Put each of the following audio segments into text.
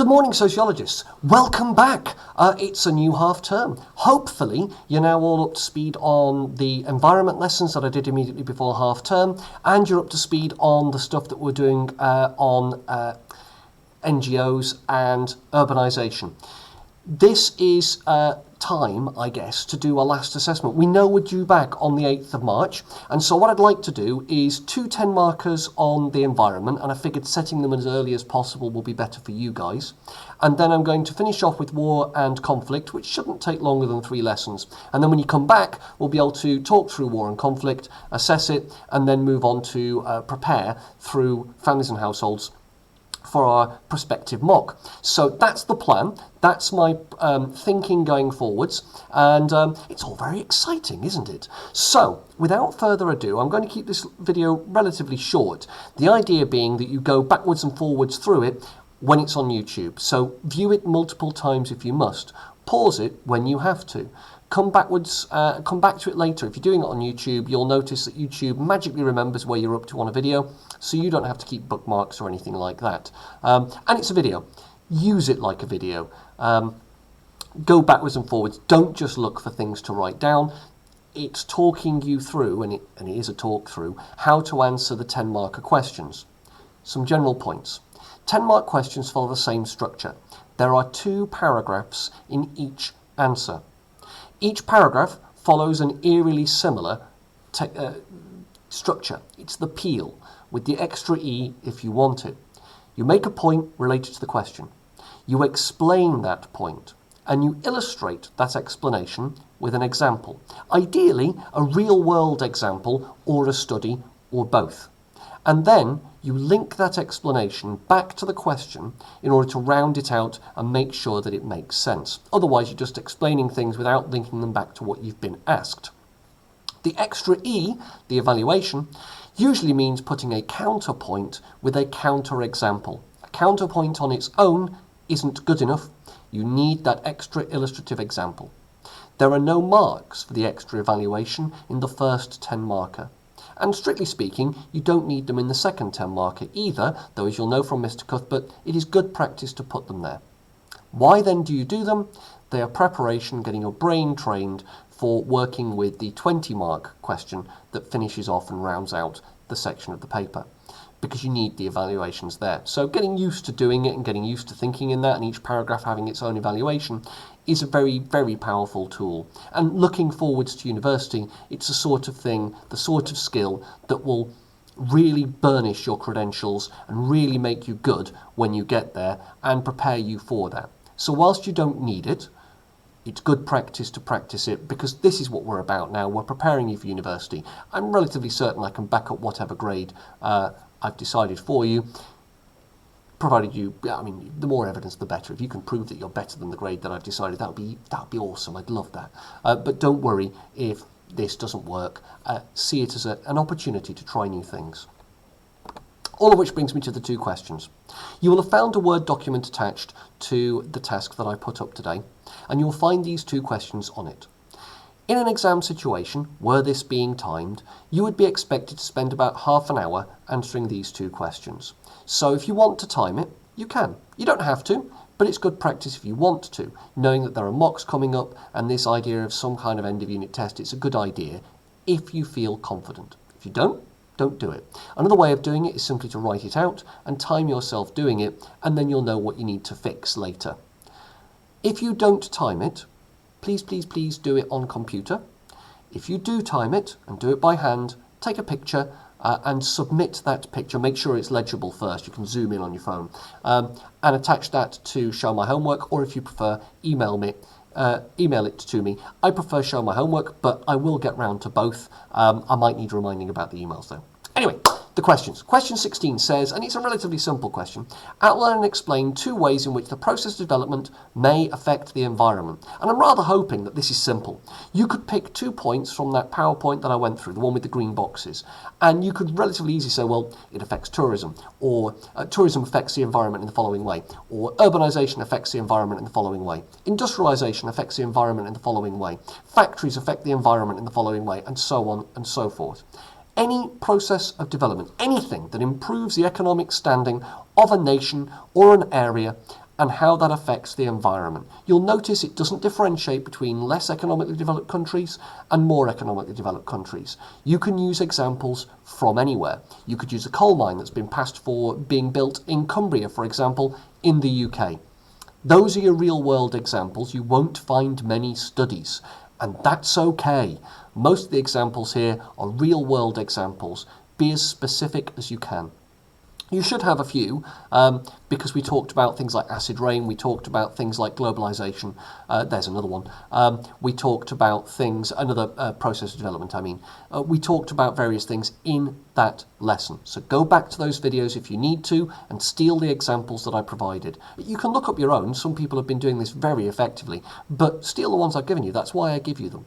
Good morning, sociologists. Welcome back. It's a new half term. Hopefully, you're now all up to speed on the environment lessons that I did immediately before half term, and you're up to speed on the stuff that we're doing on NGOs and urbanisation. This is time, I guess, to do a last assessment. We know we're due back on the 8th of March, and so what I'd like to do is 2 10 markers on the environment, and I figured setting them as early as possible will be better for you guys. And then I'm going to finish off with war and conflict, which shouldn't take longer than 3 lessons. And then when you come back, we'll be able to talk through war and conflict, assess it, and then move on to prepare through families and households for our prospective mock. So that's the plan. That's my thinking going forwards. And it's all very exciting, isn't it? So without further ado, I'm going to keep this video relatively short. The idea being that you go backwards and forwards through it when it's on YouTube. So view it multiple times if you must. Pause it when you have to. Come back to it later. If you're doing it on YouTube, you'll notice that YouTube magically remembers where you're up to on a video, so you don't have to keep bookmarks or anything like that. And it's a video. Use it like a video. Go backwards and forwards. Don't just look for things to write down. It's talking you through, and it is a talk through, how to answer the 10 marker questions. Some general points. 10 mark questions follow the same structure. There are 2 paragraphs in each answer. Each paragraph follows an eerily similar structure. It's the peel, with the extra E if you want it. You make a point related to the question. You explain that point, and you illustrate that explanation with an example. Ideally, a real-world example or a study or both. And then you link that explanation back to the question in order to round it out and make sure that it makes sense. Otherwise, you're just explaining things without linking them back to what you've been asked. The extra E, the evaluation, usually means putting a counterpoint with a counter-example. A counterpoint on its own isn't good enough. You need that extra illustrative example. There are no marks for the extra evaluation in the first 10 marker. And strictly speaking, you don't need them in the second 10 marker either, though as you'll know from Mr. Cuthbert, it is good practice to put them there. Why then do you do them? They are preparation, getting your brain trained for working with the 20 mark question that finishes off and rounds out the section of the paper, because you need the evaluations there. So getting used to doing it and getting used to thinking in that, and each paragraph having its own evaluation, is a very, very powerful tool. And looking forwards to university, it's the sort of thing, the sort of skill that will really burnish your credentials and really make you good when you get there and prepare you for that. So whilst you don't need it, it's good practice to practice it, because this is what we're about now. We're preparing you for university. I'm relatively certain I can back up whatever grade I've decided for you, provided you, the more evidence the better. If you can prove that you're better than the grade that I've decided, that would be awesome. I'd love that. But don't worry if this doesn't work. See it as an opportunity to try new things. All of which brings me to the 2 questions. You will have found a Word document attached to the task that I put up today, and you'll find these 2 questions on it. In an exam situation, were this being timed, you would be expected to spend about half an hour answering these 2 questions. So if you want to time it, you can. You don't have to, but it's good practice if you want to, knowing that there are mocks coming up and this idea of some kind of end of unit test. It's a good idea if you feel confident. If you don't do it. Another way of doing it is simply to write it out and time yourself doing it, and then you'll know what you need to fix later. If you don't time it, please do it on computer. If you do time it and do it by hand, take a picture and submit that picture. Make sure it's legible first. You can zoom in on your phone and attach that to Show My Homework, or if you prefer, email it to me. I prefer Show My Homework, but I will get round to both. I might need reminding about the emails though. Anyway, the questions. Question 16 says, and it's a relatively simple question, outline and explain 2 ways in which the process of development may affect the environment. And I'm rather hoping that this is simple. You could pick 2 points from that PowerPoint that I went through, the one with the green boxes, and you could relatively easily say, well, it affects tourism, or tourism affects the environment in the following way, or urbanisation affects the environment in the following way, industrialisation affects the environment in the following way, factories affect the environment in the following way, and so on and so forth. Any process of development, anything that improves the economic standing of a nation or an area and how that affects the environment. You'll notice it doesn't differentiate between less economically developed countries and more economically developed countries. You can use examples from anywhere. You could use a coal mine that's been passed for being built in Cumbria, for example, in the UK. Those are your real-world examples. You won't find many studies, and that's okay. Most of the examples here are real-world examples. Be as specific as you can. You should have a few, because we talked about things like acid rain, we talked about things like globalization, there's another one. We talked about things, another process of development, we talked about various things in that lesson. So go back to those videos if you need to and steal the examples that I provided. You can look up your own, some people have been doing this very effectively, but steal the ones I've given you, that's why I give you them.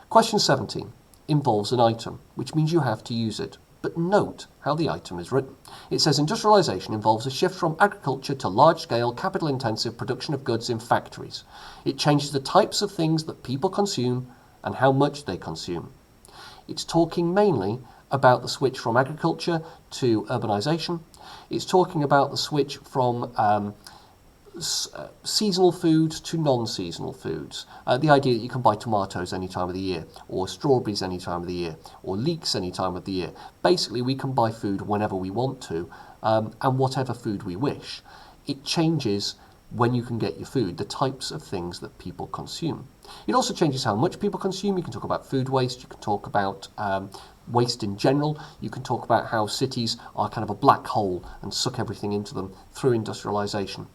Question 17 involves an item, which means you have to use it. But note how the item is written. It says industrialisation involves a shift from agriculture to large-scale, capital-intensive production of goods in factories. It changes the types of things that people consume and how much they consume. It's talking mainly about the switch from agriculture to urbanisation. It's talking about the switch from seasonal foods to non-seasonal foods. The idea that you can buy tomatoes any time of the year, or strawberries any time of the year, or leeks any time of the year. Basically, we can buy food whenever we want to, and whatever food we wish. It changes when you can get your food, the types of things that people consume. It also changes how much people consume. You can talk about food waste, you can talk about waste in general, you can talk about how cities are kind of a black hole and suck everything into them through industrialisation.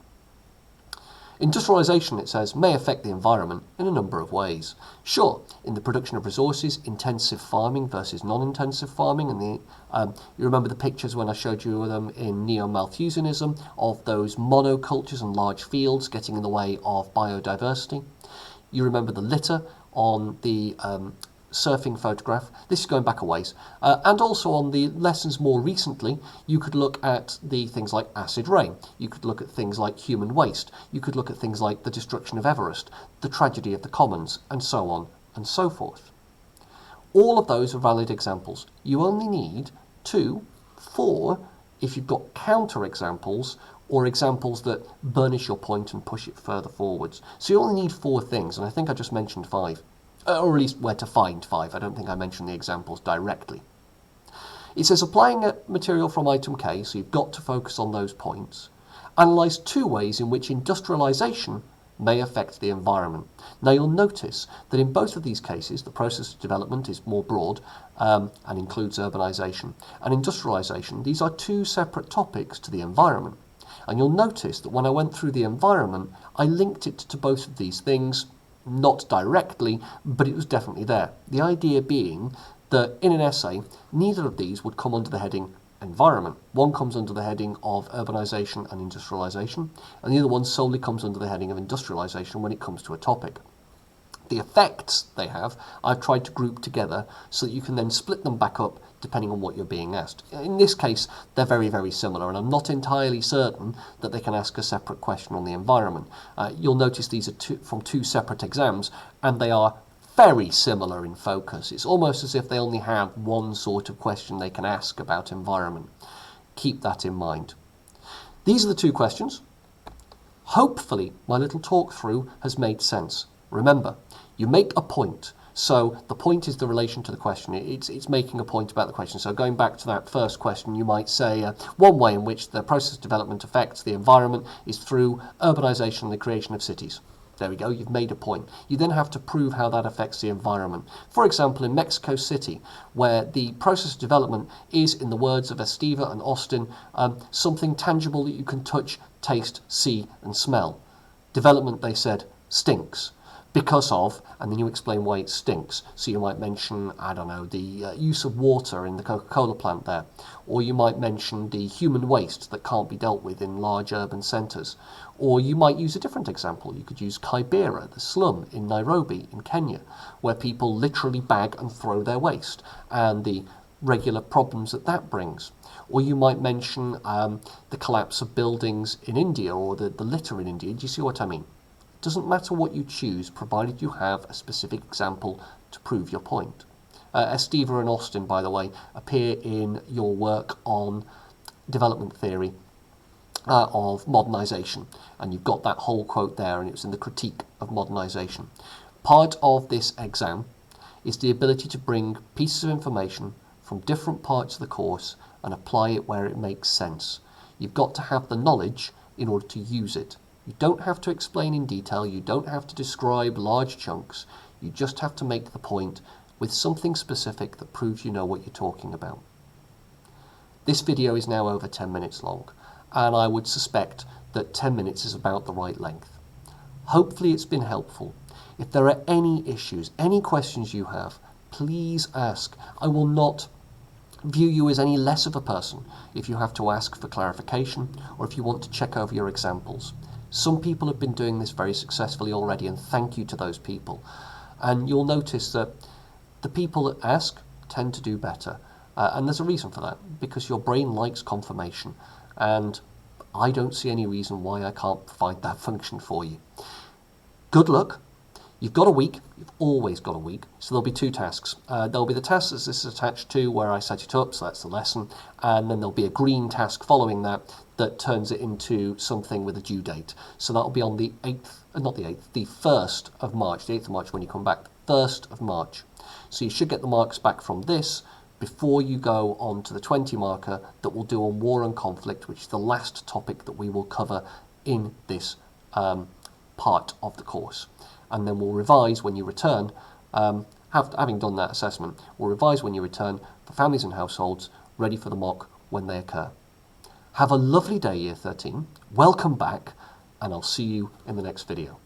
Industrialisation, it says, may affect the environment in a number of ways. Sure, in the production of resources, intensive farming versus non-intensive farming, and you remember the pictures when I showed you them in Neo-Malthusianism of those monocultures and large fields getting in the way of biodiversity. You remember the litter on the surfing photograph. This is going back a ways. And also on the lessons more recently, you could look at the things like acid rain. You could look at things like human waste. You could look at things like the destruction of Everest, the tragedy of the commons, and so on and so forth. All of those are valid examples. You only need 2, 4 if you've got counter examples or examples that burnish your point and push it further forwards. So you only need 4 things, and I think I just mentioned 5. Or at least where to find 5. I don't think I mentioned the examples directly. It says applying a material from item K, so you've got to focus on those points. Analyse 2 ways in which industrialisation may affect the environment. Now you'll notice that in both of these cases the process of development is more broad and includes urbanisation. And industrialisation, these are 2 separate topics to the environment. And you'll notice that when I went through the environment, I linked it to both of these things. Not directly, but it was definitely there. The idea being that in an essay, neither of these would come under the heading environment. One comes under the heading of urbanisation and industrialisation, and the other one solely comes under the heading of industrialisation when it comes to a topic. The effects they have, I've tried to group together so that you can then split them back up depending on what you're being asked. In this case, they're very, very similar, and I'm not entirely certain that they can ask a separate question on the environment. You'll notice these are from 2 separate exams, and they are very similar in focus. It's almost as if they only have one sort of question they can ask about environment. Keep that in mind. These are the 2 questions. Hopefully, my little talk through has made sense. Remember, you make a point. So the point is the relation to the question. It's making a point about the question. So going back to that first question, you might say one way in which the process of development affects the environment is through urbanisation and the creation of cities. There we go, you've made a point. You then have to prove how that affects the environment. For example, in Mexico City, where the process of development is, in the words of Esteva and Austin, something tangible that you can touch, taste, see and smell. Development, they said, stinks. Because of, and then you explain why it stinks. So you might mention, I don't know, the use of water in the Coca-Cola plant there. Or you might mention the human waste that can't be dealt with in large urban centres. Or you might use a different example. You could use Kibera, the slum in Nairobi in Kenya, where people literally bag and throw their waste, and the regular problems that that brings. Or you might mention the collapse of buildings in India, or the litter in India. Do you see what I mean? Doesn't matter what you choose, provided you have a specific example to prove your point. Esteva and Austin, by the way, appear in your work on development theory. of modernisation. And you've got that whole quote there, and it was in the critique of modernisation. Part of this exam is the ability to bring pieces of information from different parts of the course and apply it where it makes sense. You've got to have the knowledge in order to use it. You don't have to explain in detail, you don't have to describe large chunks, you just have to make the point with something specific that proves you know what you're talking about. This video is now over 10 minutes long, and I would suspect that 10 minutes is about the right length. Hopefully it's been helpful. If there are any issues, any questions you have, please ask. I will not view you as any less of a person if you have to ask for clarification or if you want to check over your examples. Some people have been doing this very successfully already, and thank you to those people. And you'll notice that the people that ask tend to do better. And there's a reason for that, because your brain likes confirmation, and I don't see any reason why I can't provide that function for you. Good luck. You've got a week. You've always got a week. So there'll be two tasks. There'll be the task that this is attached to, where I set it up, so that's the lesson, and then there'll be a green task following that that turns it into something with a due date. So that'll be on the 8th, not the 8th, the 1st of March, the 8th of March when you come back, the 1st of March. So you should get the marks back from this before you go on to the 20 marker that we'll do on war and conflict, which is the last topic that we will cover in this part of the course. And then we'll revise when you return, having done that assessment, we'll revise when you return for families and households, ready for the mock when they occur. Have a lovely day, Year 13. Welcome back, and I'll see you in the next video.